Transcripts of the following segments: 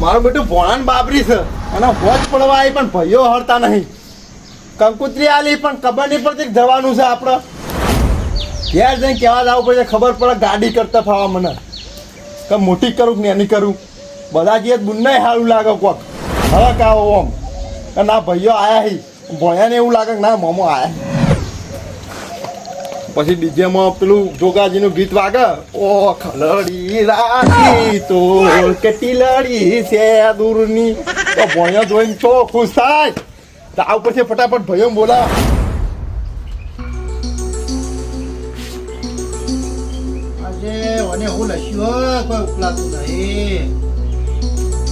મારું બેટું ભોળાન બાબરી છે અને હોજ પડવા આવી પણ ભાઈઓ હરતા નહીં. કંકુત્રી આલી પણ ખબર નહીં પડતી કે જવાનું છે આપણે. ઘેર જઈને કહેવા જવું પડશે, ખબર પડે ગાડી કરતા ફાવા મને કે મોટી કરું કે નાની કરું. બધા જે બુનને સારું લાગે કોક હવે કાવો ઓમ કે ના ભાઈઓ આયા હી ભોળ્યાને એવું લાગે કે ના મોમો આયા. પછી ડીજેમાં પેલું જોગાજીનું ગીત વાગે, ઓ ખલડી રાખી તો કેટલી લડી છે દૂરની. તો ભોળ્યા જોઈને તો ખુશ થાય. તો આ ઉપરથી ફટાફટ ભાઈઓ બોલા. આજે મને હું લસ્યું કોઈ ઉકલાતું નહીં.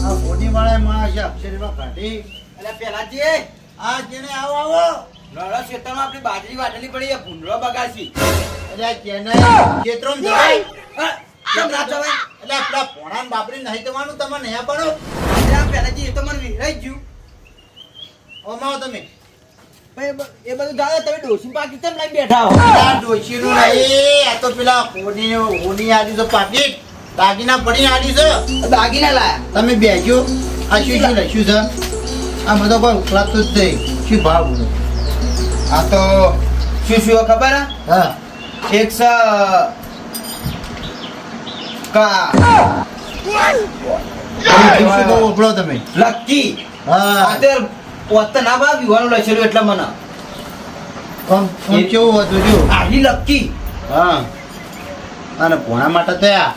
આ ફોની વાળા માં છે અક્ષરીમાં કાઢી. એટલે પેલાજી આ જેને આવો આવો નળો ખેતરમાં આપણી બાજરી વાટેલી પડી એ ભૂંડળો બગાડશી. એટલે આ જેને ક્ષેત્રમાં જવાય કેમ ના જવાય? એટલે આપણા પોણાન બાપરી નહીં જવાનું તમે નહીં પડો. એટલે આ પેલાજી એ તો મને વિહરાઈ જ ગયું. ઓમાં આવો તમે એ બધું જાણે તમે ડોસી પાકી કેમ લઈને બેઠા હો? આ ડોશીનું નહીં, આ તો પેલા હોની આડી છે પાકીટ દાગીના પડીને આડી છે. દાગીના લાયા. તમે બેજો. આ શું શું લખ્યું છે? આ બધો કોઈ ઉકલાતું જ નહીં. શું ભાવ બોલો? આ તો શું શું ખબર હે? હા એક સ કા શું બહુ ઉકળો તમે. લકી હા આતે પોત ના બા વિવાનું લખેલું એટલે મને આમ કેવું હતું જો. આલી લકી. હા અને ભોણા માટે થયા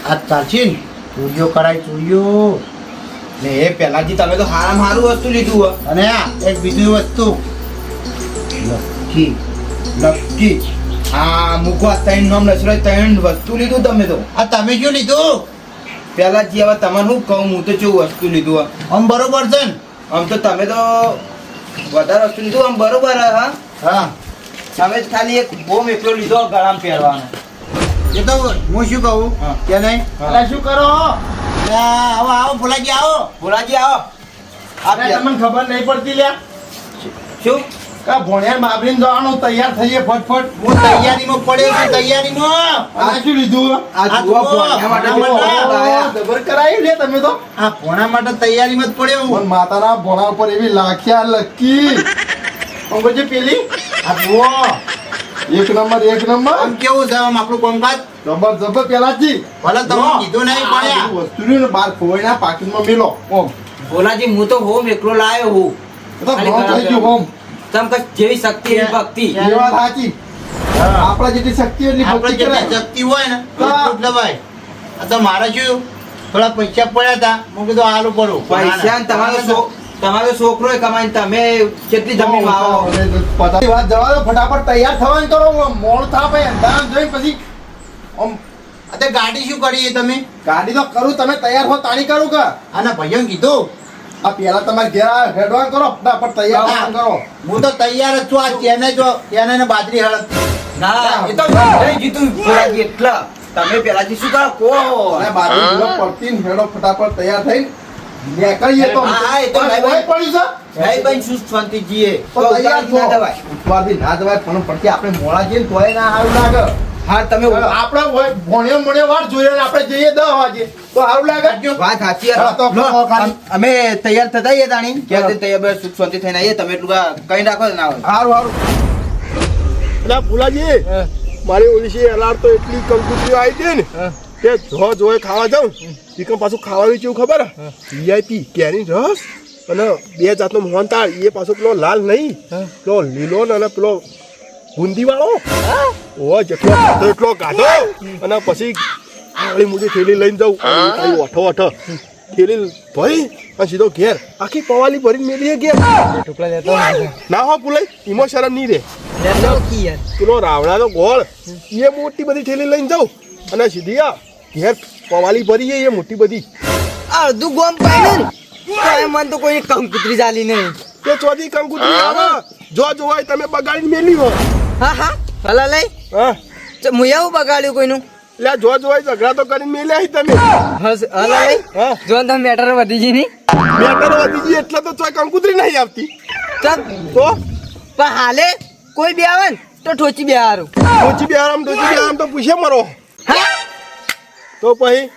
આ ચાલશી ને ચોરીઓ કરાય ચોરીઓ. ને એ પેલાજી તમે તો હારામાં હારું વસ્તુ લીધું હો. અને આ એક બીજી વસ્તુ લકી લકી. આ મૂકવા ત્રણ નામ લસરો ત્રણ વસ્તુ લીધું તમે તો. આ તમે શું લીધું? પેલાજી હવે તમને શું કહું, હું તો કેવું વસ્તુ લીધું હો. આમ બરોબર છે ને? આમ તો તમે તો વધારે વસ્તુ લીધું આમ બરોબર હે. હા હા તમે જ ખાલી એક બોમ એકલો લીધો ગળામાં પહેરવાનો. એ તો હું શું કહું હા. કે નહીં હા. અરે શું કરો? આવો આવો ભોલાજી આવો. ભોલાજી આવો. અરે તમને ખબર નહીં પડતી લ્યા શું કે ભોળિયા બાબરીને જવાનું તૈયાર થઈએ ફટફટ. હું તૈયારીમાં પડ્યો છું તૈયારીમાં. આ શું લીધું? આ જુઓ ભોળિયા માટે ભોળિયા બહુ જબર કરાયું લે તમે તો. આ ભોણા માટે તૈયારીમાં જ પડ્યો પણ હું. માતાના ભોળા ઉપર એવી લાખ્યા લકી અંગોજી પેલી આ જુઓ એક નંબર આમ કેવું છે આમ આપણું કામકાજ. જબર જબર પેલાજી ભલે તમે કીધું નહીં આ પડ્યા. બધું વસ્તુ રહ્યું ને બહાર ખોવાઈના પાકીટમાં મેલો. ઓમ ભોલાજી હું તો હોમ એકલો લાવ્યો હું. એ તો ઘણો થઈ ગયું હોમ. તમ કઈ જેવી શક્તિ એવી ભક્તિ. એ વાત સાચી. આપણા જેટલી શક્તિ એટલી આપણે ભક્તિ જેટલી કરાય. શક્તિ હોય ને એટલું જ લવાય. આ તો મારે શું થોડા પૈસા પડ્યા હતા હું કીધું આલું પડું પૈસા ને તમારો છોકરો કમાઈને તમે કેટલી જમીન આવો. પતાવી વાત જવા દો, ફટાફટ તૈયાર થવાનું કરો. મોડું થાય ભાઈ અંધારામાં જોઈને પછી આમ આ ગાડી શું કરી તમે? ગાડી તો કરું, તમે તૈયાર હો તાણી કરું કે આના ભાઈઓ કીધું આ પેલા તમારે ઘેર હેડવાન કરો, ફટાફટ તૈયાર થવાનું કરો. હું તો તૈયાર જ છું. આ ચેને ને બાજરી હળદ ના એ તો લઈ જીતું ભોલાજી એટલા. તમે પેલાજી શું કરો કો? અને બાજુ જુઓ પડતી ને હેડો ફટાફટ તૈયાર થઈ નીકળીએ તો. હા, એ તો ભાઈ કોઈ પડ્યું છે ભાઈ બહેન શું શાંતિજીએ તો તૈયાર ના થો. દવાય. ઉઠવાથી ના દવાય પણ પડતી આપણે મોડા જઈએ ને તોય ના સારું લાગે. હા તમે આપણે ભણ્યો વાર જોઈએ ને આપણે જઈએ 10 વાગે તો સારું લાગે. વાત સાચી હા, તો લો, ખાલી. અમે તૈયાર થતા આવીએ તાણી હા. ક્યાં તૈયાર બસ સુખ શાંતિ થઈને આવીએ. તમે એટલું કઈ રાખો ના હોય. સારું સારું. એટલે ફુલાજી મારી ઓલી અલાર તો એટલી કંકુતરીઓ આવી હતી ને કે જો જોઈ ખાવા જાઉં ચિકન પાછું ખાવાનું કેવું ખબર વીઆઈપી કેરી રસ અને 2 જાતનો મોહનતાળ. એ પાછો પેલો લાલ નહીં, પેલો લીલો ને અને પેલો બુંદી વાળો. ઓ જેટલો ગાધો એટલો ગાધો. અને પછી આળી મોટી થેલી લઈને જાઉં ઓઠો ઓઠો થેલી ભરી અને સીધો ઘેર આખી પવાલી ભરીને મેલીએ ઘેર. ના હો પુલાઈ ઈમો શરમ નહીં રે. પેલો રાવણા તો ગોળ એ મોટી બધી થેલી લઈને જાઉં અને સીધી આ ઘેર પવાલી ભરી એ મોટી બધી. અડધું ગોમ પાડ્યું ને મન તો કોઈ કંકુતરી ચાલી નહીં. તે ચોથી કંકુતરી આવે જો જોવાય તમે બગાડીને મેલી હો. હા હા ભલા લઈ હા હું એવું બગાડ્યું કોઈનું. એટલે જો જોવાય ઝઘડા તો કરીને મેલ્યા તમે. હલા લઈ હા જો તમે મેટર વધી ગઈ નહીં મેટર વધી ગઈ એટલે તો ચોય કંકુતરી નહીં આવતી. ચલ તો પણ હાલે કોઈ બે આવે ને તો ઠોચી બે હારું. ડોચી બિહારામ તો પૂછે મરો. હા તો પછી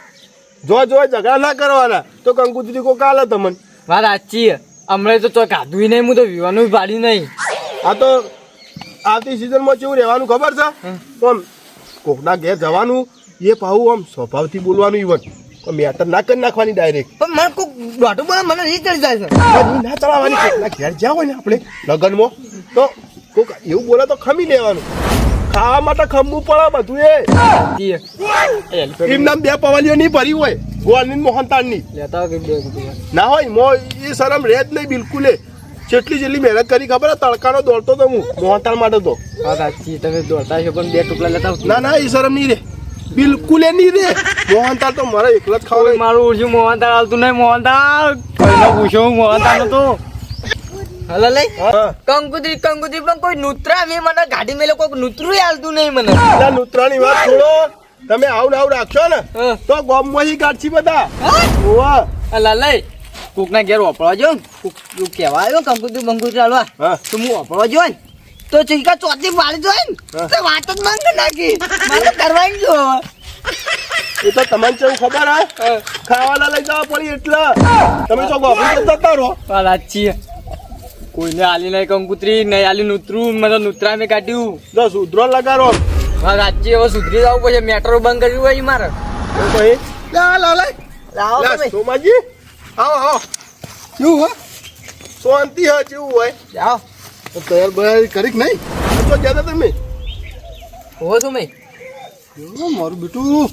જો ઝઘડા ના કરવાના તો કંકુત્રી કોક આલે તમને. વાત સાચી હમણાં તો ચોક ખાધું નહીં, હું તો વિવાનું પાડી નહીં. આ તો આવતી સિઝનમાં કેવું રહેવાનું ખબર છે? તો આમ કોકના ઘેર જવાનું, એ પાછું આમ સ્વભાવથી બોલવાનું, ઇવન મેટર ના કરી નાખવાની ડાયરેક્ટ. પણ મને કોક દોઢું બોલે મને નહીં ચડી જાય છે. ના ચલાવવાની. કોકના ઘેર જ્યાં હોય ને આપણે લગ્નમાં તો કોક એવું બોલે તો ખમી લેવાનું. ખાવા માટે ખમવું પડે બધું. એમ નામ બે પવાલીઓ નહીં ભરી હોય ગોળની મોહનતાળની લેતા ના હોય. મો એ શરમ રહે જ નહીં બિલકુલ. જેટલી મહેનત કરી ખબર હે? તડકાનો દોડતો તો હું મોહનતાળ માટે તો. હા સાચી, તમે દોડતા છો પણ 2 ટુકડા લેતા આવજો. ના એ શરમ નહીં રે, બિલકુલ એ નહીં રે. મોહનતાળ તો મારે એકલા જ ખાવાનું. મારું ઓછું મોહનતાળ આવતું નહીં. મોહનતાળ પૂછો હું મોહનતાળ નતો. હલો લઈ કંકુત્રી પણ કોઈ નૂતરા મેં મને ગાડી મેલે કોઈ નૂતરું હાલતું નહીં મને. નૂતરાની વાત છોડો, તમે આવું રાખશો ને તો ગોમમાંથી કાઢશી બધા. અલા લઈ કોક ના ઘેર વાપરવા જો કોક કેવા આવ્યો કંકુત્રી હાલવા તો હું વાપરવા જો ને તો ચીકા ચોથી પાડી જો ને તો વાત જ માંગ નાખી મારે કરવાની જો. એ તો તમને કેવું ખબર હે? ખાવાના લઈ જવા પડી એટલે તમે તો ગોમથી જતા રહો. સાચી કોઈને આલી નહીં કંકુત્રી નહીં આલી નૂતરું, મને નૂતરા મેં કાઢ્યું. જો સુધરો લગાડો. હા સાચી હવે સુધરી જવું પછી મેટ્રો બંધ કર્યું હોય મારે. સોમાજી આવો. કેવું હે? શાંતિ હે? કેવું હોય? જાઓ તૈયાર બયાર કરી નહીં તો ગયા તમે? હો શું મેં મારું બેટું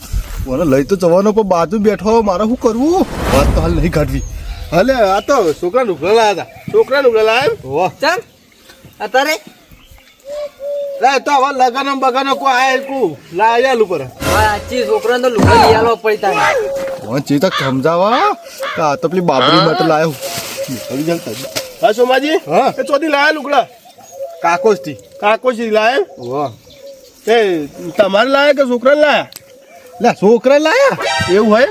મને લઈ તો જવાનો પણ બાજુ બેઠો. મારે શું કરવું? વાત તો હાલ નહીં કાઢવી. હાલે આ તો છોકરા નુકલા લાયા હતા. છોકરા નુકલા લાયા એમ? ચમ અત્યારે તો હવે લગન બગન કોઈ આયા કુ લાયા ઉપર. સાચી છોકરાને તો લુગડા લઈ આલવા પડતા. ચેતા સમજાવા આ તો પેલી બાબરી માટે લાયો. હા સોમાજી એ ચોથી લાયા લુગડા? કાકોસથી લાયા. એ તમારે લાયા કે છોકરા લાયા? લે છોકરા લાયા એવું હોય?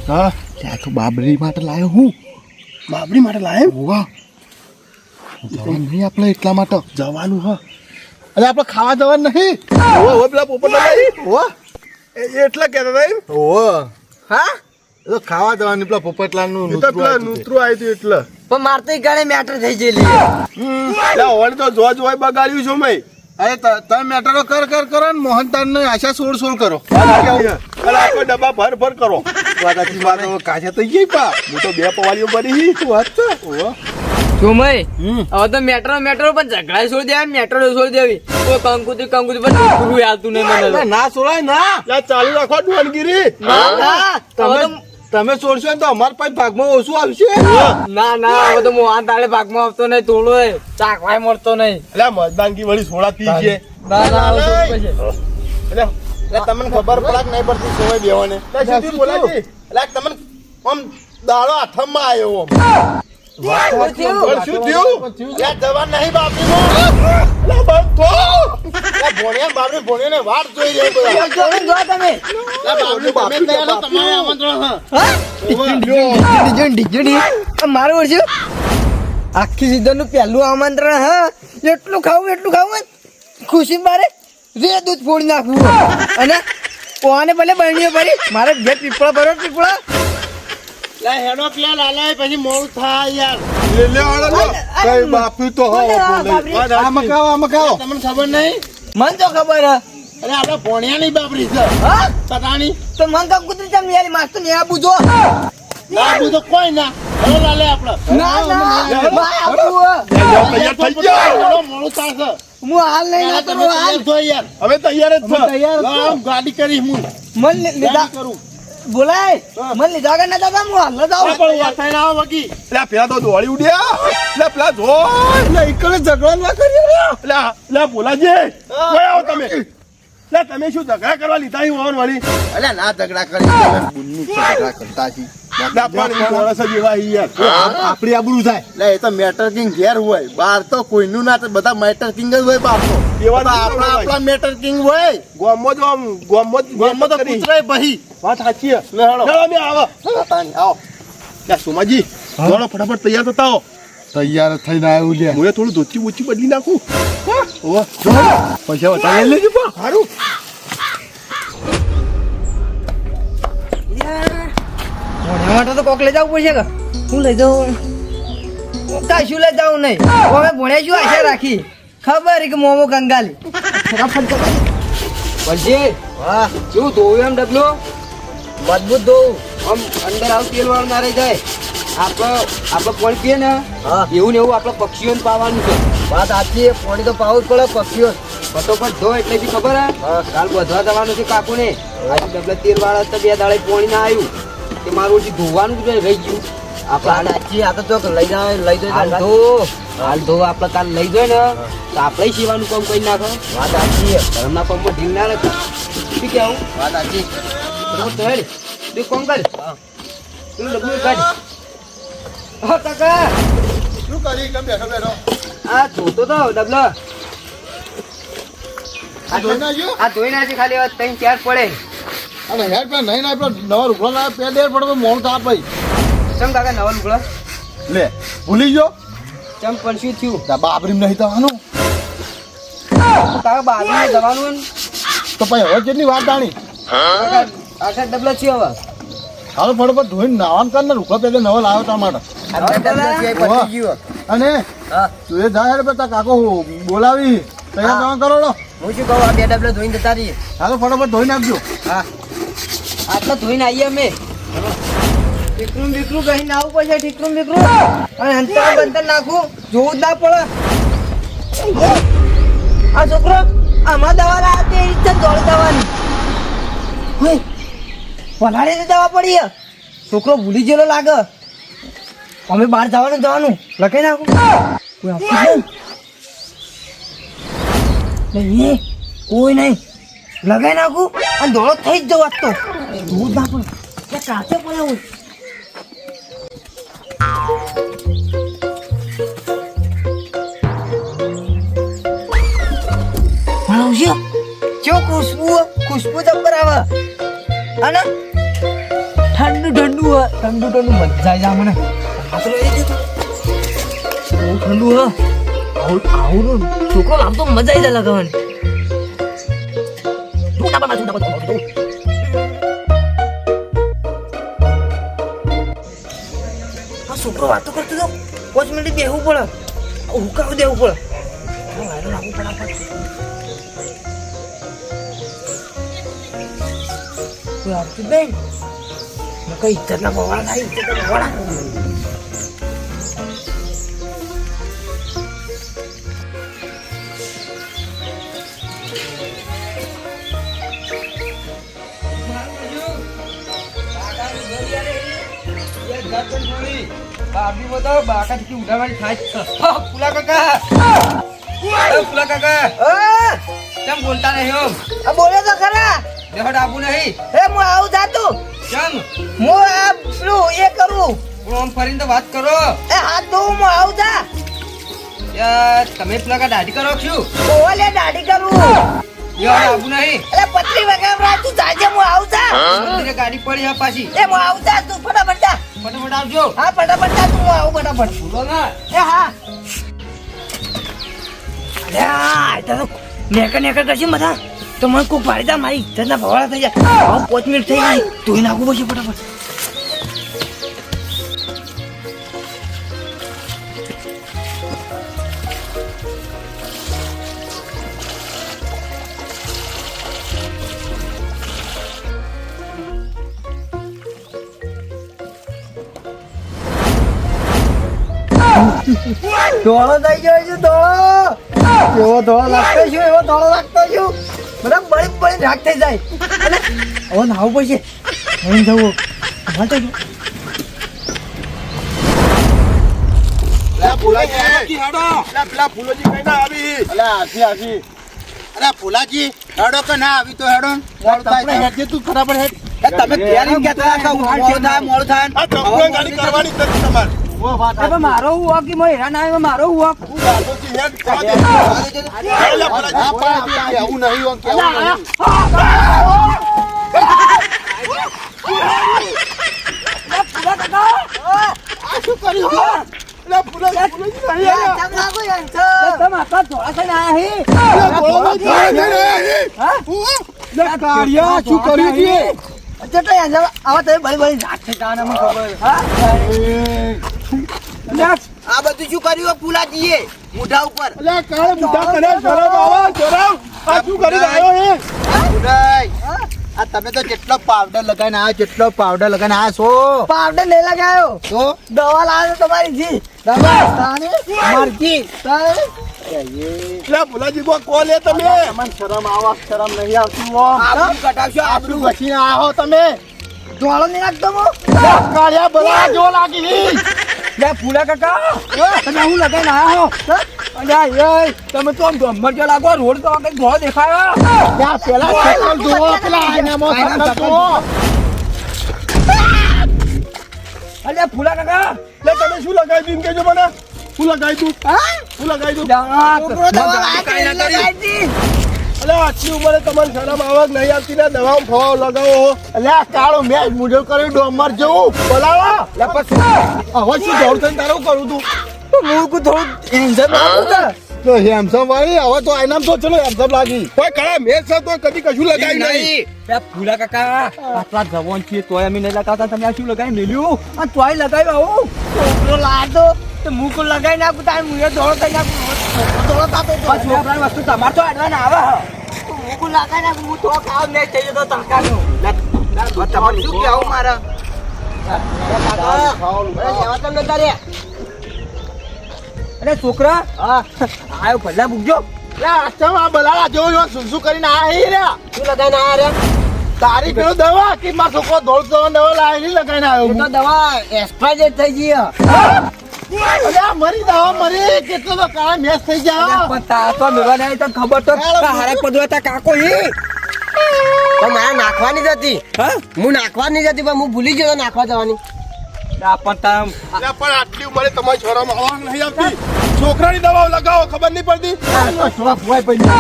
હા તો બાબરી માટે લાયો. હું બાબરી માટે લાયો? નહીં આપણે એટલા માટે જવાનું. હા અરે આપણે ખાવા જવાનું નહીં. પેલા પોપટ એટલા કહેતા હતા. હા તો ખાવા જવાનું પેલા પોપટલાલનું નૂતરું આવ્યું એટલે. પણ મારતી ગાડી મેટર થઈ ગયેલી. ઓને તો જોજ હોય બગાડ્યું છું મેં. અરે તમે મેટરો કરો ને મોહનતાળ ને આશા સોળ કરો. આપણે ડબ્બા ભર કરો. કાચા થઈ ગઈ પા. હું તો 2 પવાલીઓ બની વાત છે. હવે તો મેટ્રો પણ ઝઘડા છોડી દેવા, મેટ્રો છોડી દેવી. કોઈ કંકુત્રી પણ નૂતરું હાલતું નહીં મને. ના છોડાય ના. ચાલુ રાખો ડોનગીરી. તમે છોડશો ને તો અમારા પાસે ભાગમાં ઓછું આવશે. ના હવે તો મોહન તાળે ભાગમાં આવતો નહીં. તોડો ચાકવાય મળતો નહીં. એટલે મતદાનગી વળી છોડાતી છે. ના તમને ખબર પડે કે નહીં પડતી સેવાય બેવાને? બોલાજી એટલે તમને આમ દાડો હાથમાં આવ્યો. શું થયું? જવાન નહીં ભોણિયાને વાત જોઈ રહ્યો. મારું વર્ષ આખી સીઝન નું પહેલું આમંત્રણ. હા એટલું ખાવું ખુશી મારે રે દૂધ ફોડી નાખવું. અને કોને ભલે બરણીઓ ભરી મારે ઘેર પીપળા હેડો પેલા લાલા પછી મોડું થાય યાર. બાપુ તો આમાં ખાઓ. તમને ખબર નહીં? મને તો ખબર હે. અરે આપડે ભોણિયા ની બાપરી છે. પતાણી તો મન કંકુત્રી ચમ યાર માસ્ટર ને આ બુજો ના બુજો કોઈ ના. હેડો લાલે આપડે. ના તૈયાર થઈ જાઓ. મોડું થાય હું હાલ નહીં યાર. હવે તૈયાર જ છો? ગાડી કરી હું મન લીધા કરું. બોલાય મન લીધા કે ના દાદા હું હાલ જાવ. પેલા તો દોડી ઉડ્યા. પેલા જો એકલે ઝઘડો ના કર્યો. બોલાજી આવો તમે. તમે શું ઝઘડા કરવા લીધા હોવાનું વાળી? અલ્યા ના ઝઘડા કરી તમે બુનની ઝઘડા કરતા છી. આપડી આબરૂ થાય. એ તો મેટર કિંગ ઘેર હોય, બહાર તો કોઈનું ના. બધા મેટર કિંગ જ હોય બહાર તો. આપણા મેટર કિંગ હોય. ગોમો તો પૂછરાય ભાઈ. વાત સાચી. આવો સોમાજી દોડો ફટાફટ તૈયાર થતા હો. તૈયાર થઈને આવ્યું લે. હું થોડું ધોતી બોચી બદલી નાખું. પૈસા વધારે લઈ લેજો. સારું માટે તો કોક લઈ જવું પડશે કે હું લઈ જાઉં કશું લઈ જાઉં નહીં હવે ભણ્યા શું આશા રાખી ખબર કે મોમો કંગાલી ફટાફટ તો કરી. વળજી હા શું ધોવું એમ ડબલું મજબૂત દઉં આમ અંદર આવું તેલ વાળું ના રહી જાય આપણે પાણી પીએ ને હા. એવું ને એવું આપણે પક્ષીઓને પાવાનું છે વાત સાચી પાણી તો પાવું જ પડે પક્ષીઓ ફટોફટ ધો એટલે બી ખબર હે હા. કાલ બધવા જવાનું છે કાકુ ને આજે ડબલા તેલ વાળા તો 2 દાડે પાણી ના આવ્યું તે મારું હજી ધોવાનું જ રહી ગયું વાત આપણે સાચી આ તો ચોક લઈ જાય હાલ ધો આપણે કાલ લઈ જાય ને તો આપણે સીવાનું કામ કરી નાખો વાત સાચી ધર્મના કામમાં ઢીલ ના રાખો શું કેવું વાત સાચી તો હેડ તું કામ કર તું ડબલું કાઢ હા કાકા શું કરી કેમ બેઠો બેઠો આ ધોતો તો ડબલા આ જોઈ નાખ્યો આ ધોઈ નાખી ખાલી 3-4 પડે અને હેડ પેલા નહીં ના પેલા નવા રૂપડા ના પે દેર પડે તો મોડું થાપ ભાઈ ચમ કાકા નવા લુગડા લે ભૂલી ગયો ચમ પણ શું થયું તા બાબરીમ નહીં થવાનું કાકા બાજુ જવાનું તો પછી હવે કેટલી વાત જાણી આખા ડબલા છે હવે હાલો ફટોફટ ધોઈને નાવાનું કર ને રૂપડા પેલે નવો લાવ્યો તા માટે પતી ગયું અને હા તું એ જાય રે બેટા કાકો બોલાવી તૈયાર જવા કરો લો હું શું કહું આ બે ડબલા ધોઈને જતા રહીએ હાલો ફટોફટ ધોઈ નાખજો હા આટલા ધોઈને આવીએ અમે ઠીકરું બીકરું કહીને આવું પડશે ઠીકરું બીકરું અને અંતર બંતર નાખું જોવું જ ના પડે આ છોકરો આમાં દવા લાવે તે રીતે દોડ દવાની હોય વધારે તો દવા પડી હે. છોકરો ભૂલી ગયેલો લાગે અમે બહાર જવાનું લખાઈ નાખું કોઈ આપતું નહીં કોઈ નહીં લગાઈ નાખું અને દોડો થઈ જ જવા તો જોવું જ ના પડે કાચે પડે હોય ખુશ્બુ જબ્બર આવે અને ઠંડુ મજા જાય મને બહુ ઠંડુ હ આવું છોકરો આમ તો મજા આવી જાય લગાવવાની આ છોકરો વાતો કરતો તો 5 મિનિટ બેહવું પડે હુકાવું દેવું પડે કોઈ આપતું બેન કઈ ઇજ્જતના ભવાળા થાય ઇજ્જતના ભવાળા બાબી બતાવો બાકા થી ઉડાવવાની થાય છે ફુલા કાકા ફુલા કાકા કેમ બોલતા નહીં હો આ બોલે તો ખરા દેહડ આપું નહીં એ હું આવું જાતું કેમ હું આ પેલું એ કરું હું આમ ફરીને તો વાત કરો એ હાથ ધોઉં હું આવું જા યાર તમે પેલા કા દાઢી કરો છું ઓલે દાઢી કરું દેહડ આપું નહીં એટલે પતરી વગાવરા તું જાજે હું આવું જા મંદિરે ગાડી પડી આ પાછી એ હું આવું જા તું ફટાફટ જા ફટાફટ આવજો હા ફટાફટ જા તું હું આવું ફટાફટ ભૂલો ના એ હા અલ્યા તો નેકર કરશે મથા તો મને કોઈ પાડી દા મારી ઇજ્જતના ભવાળા થઈ જાય હવે 5 મિનિટ થઈ ગઈ ધોઈ નાખવું પડશે ફટાફટ ધોળો થઈ ગયો છે ધોળો એવો ધોળો લાગતો છું એવો ધોળો લાગતો છું બધા બળી રાખ થઈ જાય અને હવે નાવું પડશે અહીં જવું અમારે તો પેલા ફૂલોજી કઈ ના આવી અરે ફુલાજી હેડો કે ના આવી તો હેડો મોડું હેડ તું ખરાબર હેડ તમે તૈયારી કેતા હતા મોડું થાય આ કંપની ગાડી કરવાની જ નથી તમારે મારો હુઆ કે મો હેરા ના મારો હુઆ તું ગાડીથી હેડ જવા દે. હેડલા ફૂલાજી. આવું નહીં આવું કેવું નહીં પેલા ફૂલોજી નહીં આવ્યા. તમે આટલા ધોળા થઈને આયા હી પેલા ગોળામાં ધોળા જઈને આવ્યા છે. કાળિયા શું કર્યું છે કેટલા યાર આવા તમે બળી બળી નાખ છે કાને મને ખબર હા આ બધું શું કર્યું પુલાજીએ મોઢા ઉપર અલ્યા કાળ મોટા તને શરમ આવે શરમ આ શું કરી રહ્યો હે ઉદય આ તમે તો કેટલો પાવડર લગાઈને આવ્યા કેટલો પાવડર લગાઈને આવ્યા છો પાવડર નહીં લગાયો તો દવા લાવ્યો તમારી જી દવા તાને મરજી તાને એટલે ભુલાજી કો કોલ હે તમે તમને શરમ આવા શરમ નહીં આવતી ઓમ આબરૂ કટાવશો આબરૂ વસીને આવો તમે ધોળો નહીં નાખતો મો કાળિયા બલા જો લાગી લે ફૂલા કાકા તમે હું લગાઈને આયા હો અલ્યા એ તમે તો આમ ગમર જો લાગો રોડ તો કઈ ધોળો દેખાયો ત્યાં પેલા ચક્કર જુઓ પેલા આઈનામાં ચક્કર જુઓ અલ્યા ફૂલા કાકા લે તમે શું લગાવી દીધું કેજો મને શું લગાવી તું શું લગાવી તું છોકરો દવા લાગી અલે આટલી ઉંમરે તમારે શરમ આવક નહીં આવતી ને દવા ફવાઓ લગાવો અલ્યા કાળો મેચ મુજો કર્યું ડોમર જેવું બોલાવો લે પછી હવે શું દોડ થઈને તારું કરું તું હું કો થોડું એન્જર મારું તો તો હેમસમ વાળી હવે તો આઈનામ તો ચલો હેમસમ લાગી કોઈ કળા મેચ છે તો કદી કશું લગાવી નહીં લે ફૂલા કાકા આટલા જવાન છીએ તોય અમે નહીં લગાવતા તમે આ શું લગાવી મેલ્યું અને તોય લગાવ્યું આવું છોકરો લાડો તો હું કો લગાઈ નાખું તારે મુએ ધોળો કરી નાખું ધોળો તાપે તો છોકરાની વસ્તુ તમારે તો અડવાને આવે હું કો લગાઈ નાખું હું તો ખાવ નહીં થઈ જતો તડકાનો તમારે શું કેવું મારે અરે છોકરા આયો ભલા મૂકજો આ બલાડા જેવો જો શું કરીને આ હી રે શું લગાઈને આયા રે તારી પેલો દવા કે માર છોકરો દોડ દવા લાવી નહીં લગાઈને આવ્યો એ તો દવા એક્સપાયર થઈ ગઈ અલ્યા મરી દવા મરી કેટલો તો કાળા મેચ થઈ ગયા પણ તા તો મેવા નહીં તને ખબર તો હારા પડવા કાકો ઈ પણ મારે નાખવાની જ હતી હા હું નાખવાની જ હતી પણ હું ભૂલી ગયો નાખવા જવાની આ પણ તામ અલે પણ આટલી ઉંમરે તમારે શરમ આવક નહીં આવતી છોકરાની દવાઓ લગાવો ખબર નહીં પડતી થોડા ફુવાઈ પડી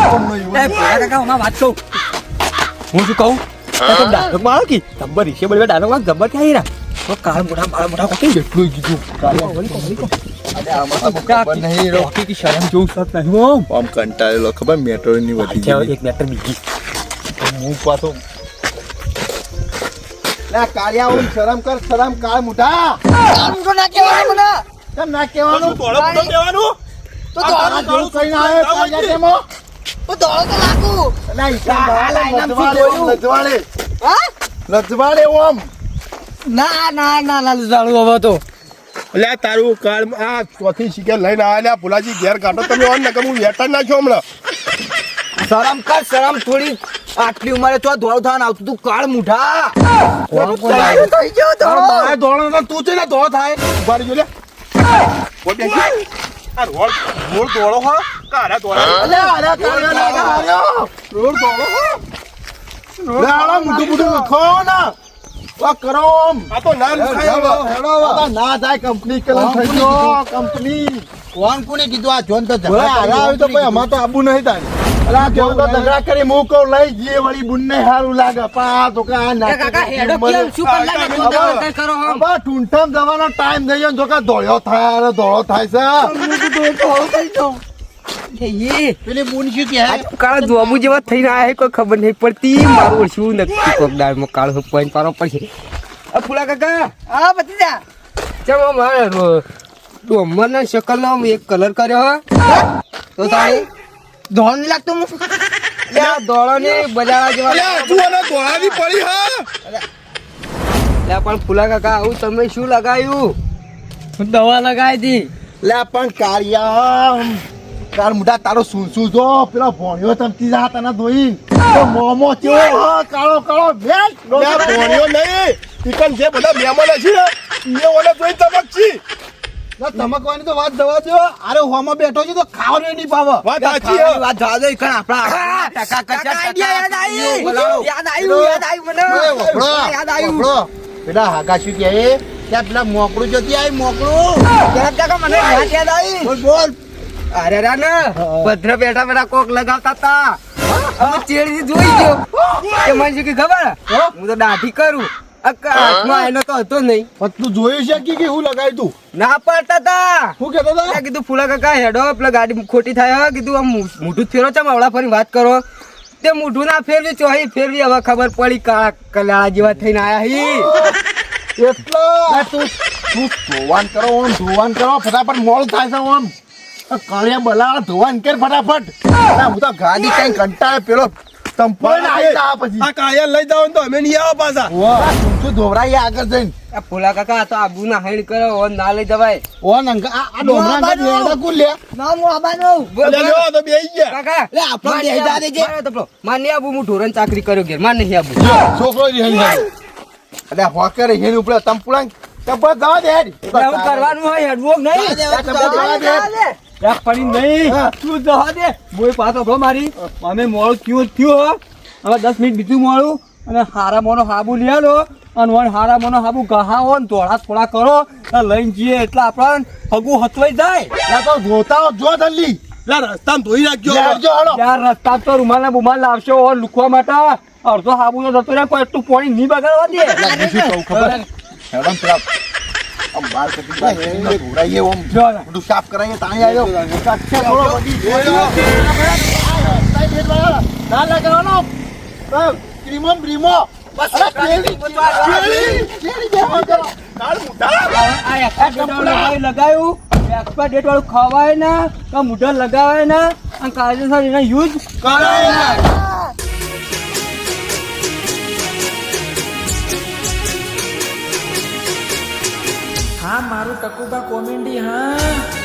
એ ભલા કાકા હમણાં વાત કહું હું શું કહું તો ડાયલોગ માં આવો કે ગબ્બર રીશે બોલવા ડાયલોગ માં ગબ્બર ક્યાં હીરા તો કાળ મોઢા મારા મોઢા કોકી જેટલું કીધું કે શરમ જેવું સત નહીં ઓમ આમ કંટાળેલો ખબર મેટ્રો ની વધી એક મેટર બીજી હું પાછો લા કાળિયા ઓમ શરમ કર શરમ કાળ મુઠા તો ના કહેવાનું મને કેમ ના તો કહેવાનું શું ધોળો મોઢો કહેવાનું તો આ તારા જેવું કઈને આવે કાળિયા કેમો તો ધોળો તો લાગુ ના ઈસા આ લાઈન આમ લજવાડે હા લજવાડે ઓમ ના ના ના ના જાળું હવે તો એટલે તારું કાળ આ ચોથી શિકાર લઈને આવ્યા ભુલાજી ઘેર કાઢો તમે ઓન નકર હું વેટા નાખ્યો હમણાં શરમ કર શરમ થોડી આટલી ઉંમરે તો ધોળ થવાનું આવતું તું કાળ મુઠા થઈ ગયો ધોળો મારે ધોળો તો તું છે ને ધોળો થાય ઉભા રહેજો લે કોઈ બેસી આ રોડ ધોળો હો કાળા ધોળા અલ્યા અરે કાળિયા ના હાર્યો રોડ ધોળો હો લે આલા મુઠું મુઠું લખો ના વા કરો ઓમ આ તો ના ખાય હવે આ ના થાય કંપની કલમ થઈ ગયો કંપની કોણ કોને કીધું આ જોન તો બોલા હારા આવી તો કોઈ અમાર તો આબુ નહીં થાય અલા કેવું તો ઝઘડા કરી હું કહું લઈ જઈએ વળી બુનને સારું લાગે પણ આ તો કે આ ના કાકા હેડો કેમ શું કલાક કરો હમ અબા ટૂંઠમ જવાનો ટાઈમ થઈ ગયો જો કે ધોળ્યો થાય અરે ધોળો થાય છે પેલી બુન શું કહે કાળ જોબુ જેવા થઈને આયા કોઈ ખબર નહીં પડતી મારું શું નક્કી કોક દાળમાં કાળ પોઈન્ટ પારો પડશે આ ફૂલા કાકા હા બતી જા ચમ મારે ડોમરના શકલનો એક કલર કર્યો હો તો તારી ધોળ નહીં લાગતો હું લ્યા દોડો ને બજારા જેવા અલ્યા તું અને ધોળાની પડી હા લ્યા પણ ફૂલા કાકા આવું તમે શું લગાવ્યું દવા લગાવી હતી લે પણ કાળિયા તાર મુઢા તારો શું શું જો પેલો ભોણિયો તમતી જા તને ધોઈ તો મોમો કેવો હા કાળો કાળો ભેજ લ્યા ભોણ્યો નહીં ઈકન જે બધા મહેમાન છે ને એ ઓને જોઈ ચમકશી ધમકવાની તો વાત દવા દો અરે હોમાં બેઠો છે તો ખાવાનું નહીં પાવે વાત સાચી હે વાત જવા દો ઈકણ આપણા યાદ આવ્યું મને યાદ આવ્યું પેલા હાકા શું કહે ત્યાં પેલા મોકળું જતી આવી મોકળું કાકા મને યાદ આવી બોલ બોલ અરે રા ને ભદ્ર બેઠા બેઠા કોક લગાવતા તા અમે ચેડી જોઈ ગયો કે મને શું કે ખબર હું તો દાઢી કરું હાથમાં એનો તો હતો નહીં પણ તું જોયું છે કે હું લગાવી તું ના પડતા તા શું કહેતો હતા મેં કીધું ફૂલા કાકા હેડો પેલા ગાડી ખોટી થાય હે કીધું આમ મોઢું ફેરો છે આવડા ફરી વાત કરો તે મૂઠું ના ફેરવી ચોહી ફેરવી હવે ખબર પડી કાળા કલાળા જેવા થઈને આયા હી એટલો તું ધોવાન કરો ઓમ ધોવાન કરો ફટાફટ મોડું થાય છે ઓમ કાળિયા બલા ધોવાન કર ફટાફટ હું તો ગાડી કઈ કંટાળે પેલો તંપોઈને આવી જા પછી આ કાયા લઈ જાવ તો અમે નહીં આવો પાછા તું ધોવરાઈ આગળ જઈને આ ફોલા કાકા આ તો આબુ ના હાઈડ કરો ઓન ના લઈ જવાય ઓ નંગા આ ડોમરા ના દેડા કુ લે ના હું આબાનો અલ્યા લ્યો તો બેહી ગયા કાકા લે આપણો માર બેહી જા દેજે. માર નહીં આબુ હું ઢોરણ ચાકરી કર્યો ઘેર માર નહીં આબુ છોકરો રહી અરે હોકર હેન ઉપર તંપુળા તંપુળા દવા દે હેડ એવું કરવાનું હોય હેડવોક નહીં એક પડી નહીં તું જવા દે બોય પાછો ભો મારી અમે મોડું થયું થયું હવે 10 મિનિટ બીજું મોડું અને હારા મોનો હાબુ લઈ આલો અને વણ હારા મોનો હાબુ ગહાવો ને ધોળા થોડા કરો લઈને જઈએ એટલે આપણને હગું હતવાઈ જાય લા તો ધોતા જો જલ્દી લા રસ્તામાં ધોઈ નાખજો લેજો હળો યાર રસ્તા તો રૂમાલ ને બુમાલ લાવશો ઓર લુખવા માટે અડધો હાબુ નો જતો રહે કોઈ એટલું પાણી નહીં બગાડવા દે શું કહું ખબર હેડમ પેલા આમ બાર કટી જાય ધોરાઈએ ઓમ જો ને. બધું સાફ કરાઈએ તાણી આવ્યો કચ્છે થોડો બધી ના લગાવવાનો ક્રીમો બ્રીમો બસ કેળી બેહો કરો કાળ મુઠા આ એક્સપાયર ડેટ લગાવ્યું એક્સપાયર ડેટ વાળું ખવાય ના કે મુઢા લગાવાય ના અને કાયદેસર એના યુઝ કરાય હા મારું ટકુબા કોમેડી હા